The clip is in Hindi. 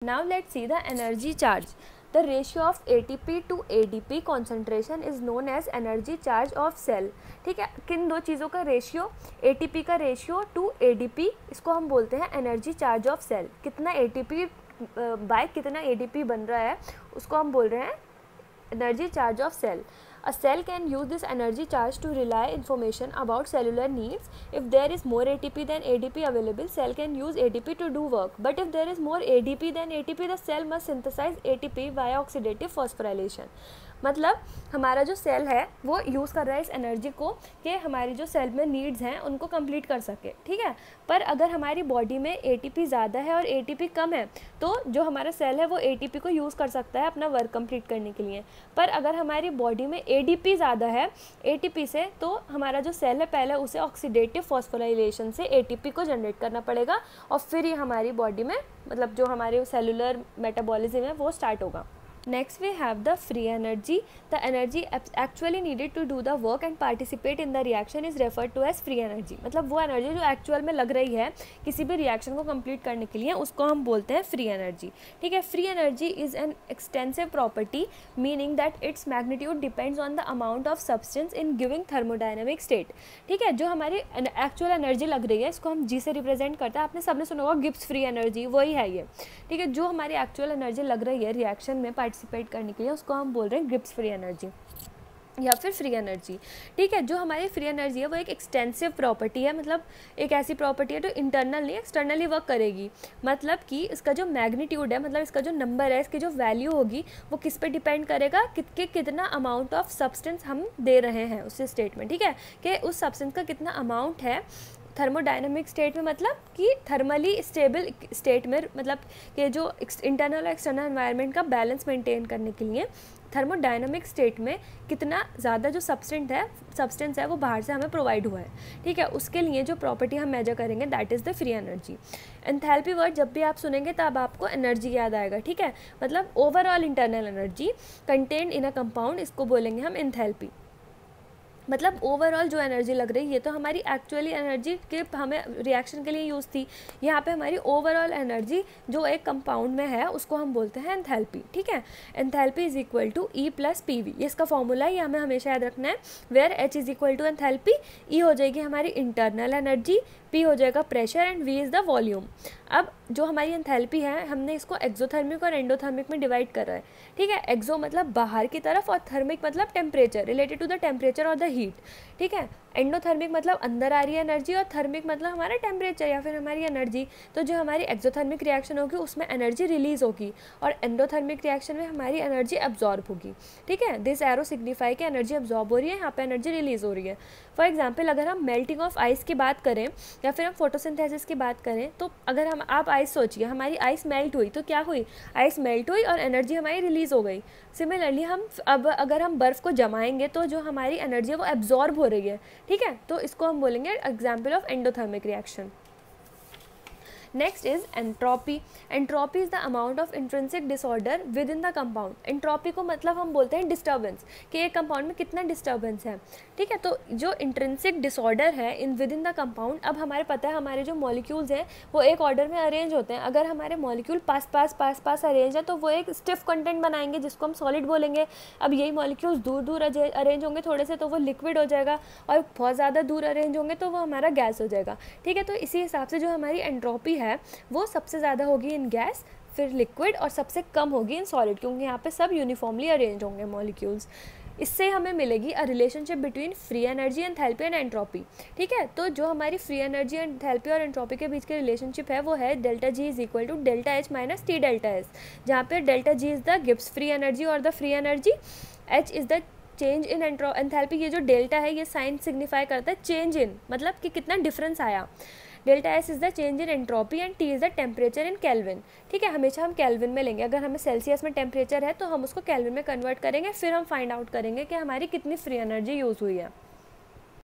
Now let's see the energy charge. The ratio of ATP to ADP concentration is known as energy charge of cell. ठीक है, किन दो चीज़ों का रेशियो, ATP का रेशियो टू ADP, इसको हम बोलते हैं एनर्जी चार्ज ऑफ सेल. कितना ATP बाय कितना ADP बन रहा है उसको हम बोल रहे हैं energy charge of cell. A cell can use this energy charge to relay information about cellular needs. If there is more ATP than ADP available, cell can use ADP to do work. But if there is more ADP than ATP, the cell must synthesize ATP via oxidative phosphorylation. मतलब हमारा जो सेल है वो यूज़ कर रहा है इस एनर्जी को कि हमारी जो सेल में नीड्स हैं उनको कंप्लीट कर सके. ठीक है, पर अगर हमारी बॉडी में ATP ज़्यादा है और ATP कम है तो जो हमारा सेल है वो ATP को यूज़ कर सकता है अपना वर्क कंप्लीट करने के लिए. पर अगर हमारी बॉडी में ADP ज़्यादा है ATP से तो हमारा जो सेल है पहले उसे ऑक्सीडेटिव फॉस्फोराइलेशन से ATP को जनरेट करना पड़ेगा और फिर ये हमारी बॉडी में मतलब जो हमारे सेलुलर मेटाबॉलिज्म है वो स्टार्ट होगा. Next we have the free energy. The energy actually needed to do the work and participate in the reaction is referred to as free energy. मतलब वो एनर्जी जो एक्चुअल में लग रही है किसी भी रिएक्शन को कंप्लीट करने के लिए उसको हम बोलते हैं फ्री एनर्जी. ठीक है, free energy is an extensive property meaning that its magnitude depends on the amount of substance in giving thermodynamic state. ठीक है, जो हमारी एक्चुअल एनर्जी लग रही है इसको हम जी से रिप्रेजेंट करते हैं. आपने सबने सुना होगा गिब्स फ्री एनर्जी, वही है ये. ठीक है, जो हमारी एक्चुअल एनर्जी लग रही है रिएक्शन में पार्टिसिपेट करने के लिए उसको हम बोल रहे हैं गिब्स फ्री एनर्जी या फिर फ्री एनर्जी. ठीक है, जो हमारी फ्री एनर्जी है वो एक एक्सटेंसिव प्रॉपर्टी है. मतलब एक ऐसी प्रॉपर्टी है जो इंटरनल नहीं एक्सटर्नली वर्क करेगी. मतलब कि इसका जो मैग्नीट्यूड है मतलब इसका जो नंबर है इसकी जो वैल्यू होगी वो किस पे डिपेंड करेगा कितना अमाउंट ऑफ सब्सटेंस हम दे रहे हैं उस स्टेट में. ठीक है, कि उस सब्सटेंस का कितना अमाउंट है थर्मोडायनेमिक स्टेट में मतलब कि थर्मली स्टेबल स्टेट में मतलब कि जो इंटरनल और एक्सटर्नल एनवायरनमेंट का बैलेंस मेंटेन करने के लिए थर्मोडायनेमिक स्टेट में कितना ज़्यादा जो सब्सटेंस है वो बाहर से हमें प्रोवाइड हुआ है. ठीक है, उसके लिए जो प्रॉपर्टी हम मेजर करेंगे that is the free energy. Enthalpy word जब भी आप सुनेंगे तब आपको एनर्जी याद आएगा. ठीक है, मतलब overall internal energy contained in a compound इसको बोलेंगे हम एंथैल्पी. मतलब ओवरऑल जो एनर्जी लग रही है ये तो हमारी एक्चुअली एनर्जी के हमें रिएक्शन के लिए यूज़ थी. यहाँ पे हमारी ओवरऑल एनर्जी जो एक कंपाउंड में है उसको हम बोलते हैं एंथैल्पी. ठीक है, enthalpy is equal to E plus PV. ये इसका फॉर्मूला है, ये हमें हमेशा याद रखना है. Where H is equal to enthalpy, E हो जाएगी हमारी इंटरनल एनर्जी, P हो जाएगा pressure and V is the volume. अब जो हमारी एंथैल्पी है हमने इसको एक्सोथर्मिक और एंडोथर्मिक में डिवाइड कर रहा है. ठीक है, एक्सो मतलब बाहर की तरफ और थर्मिक मतलब temperature related to the temperature और द हीट. ठीक है, एंडोथर्मिक मतलब अंदर आ रही है एनर्जी और थर्मिक मतलब हमारा टेम्परेचर या फिर हमारी एनर्जी. तो जो हमारी एक्सोथर्मिक रिएक्शन होगी उसमें एनर्जी रिलीज होगी और एंडोथर्मिक रिएक्शन में हमारी एनर्जी एब्जॉर्ब होगी. ठीक है, दिस एरो सिग्निफाई कि एनर्जी एब्जॉर्ब हो रही है, यहाँ पे एनर्जी रिलीज हो रही है. फॉर एग्जाम्पल अगर हम मेल्टिंग ऑफ आइस की बात करें या फिर हम फोटोसिंथेसिस की बात करें तो अगर आप आइस सोचिए हमारी आइस मेल्ट हुई तो क्या हुई, आइस मेल्ट हुई और एनर्जी हमारी रिलीज हो गई. सिमिलरली अगर हम बर्फ़ को जमाएंगे तो जो हमारी एनर्जी है वो एब्जॉर्ब हो रही है. ठीक है, तो इसको हम बोलेंगे example of endothermic reaction. Next is entropy. Entropy is the amount of intrinsic disorder with in the compound. Entropy को मतलब हम बोलते हैं डिस्टर्बेंस कि एक कंपाउंड में कितना डिस्टर्बेंस है. ठीक है, तो जो इंट्रिंसिक डिसऑर्डर है in with in the compound, अब हमारे पता है हमारे जो मॉलिक्यूल्स हैं वो एक ऑर्डर में अरेंज होते हैं. अगर हमारे मॉलिक्यूल पास अरेंज है तो वो एक स्टिफ कंटेंट बनाएंगे जिसको हम सॉलिड बोलेंगे. अब यही मॉलिक्यूल्स दूर अरेंज होंगे थोड़े से तो वो लिक्विड हो जाएगा और बहुत ज़्यादा दूर अरेंज होंगे तो वो हमारा गैस हो जाएगा. ठीक है, तो इसी हिसाब से जो हमारी एंट्रोपी है वो सबसे ज़्यादा होगी इन गैस, फिर लिक्विड और सबसे कम होगी इन सॉलिड क्योंकि यहाँ पे सब यूनिफॉर्मली अरेंज होंगे मॉलिक्यूल्स. इससे हमें मिलेगी a relationship between free energy enthalpy and entropy. ठीक है, तो जो हमारी फ्री एनर्जी एंथैल्पी और एंट्रोपी के बीच के रिलेशनशिप है वो है delta G is equal to delta H minus T delta S, जहाँ पे delta G is the Gibbs free energy और the free energy, H is the change in enthalpy. ये जो डेल्टा है ये साइन सिग्निफाई करता है चेंज इन मतलब कि कितना डिफरेंस आया. Delta S is the change in entropy and T is the temperature in kelvin. ठीक है, हमेशा हम केल्विन में लेंगे. अगर हमें सेल्सियस में टेम्परेचर है तो हम उसको केल्विन में कन्वर्ट करेंगे, फिर हम फाइंड आउट करेंगे कि हमारी कितनी फ्री एनर्जी यूज़ हुई है.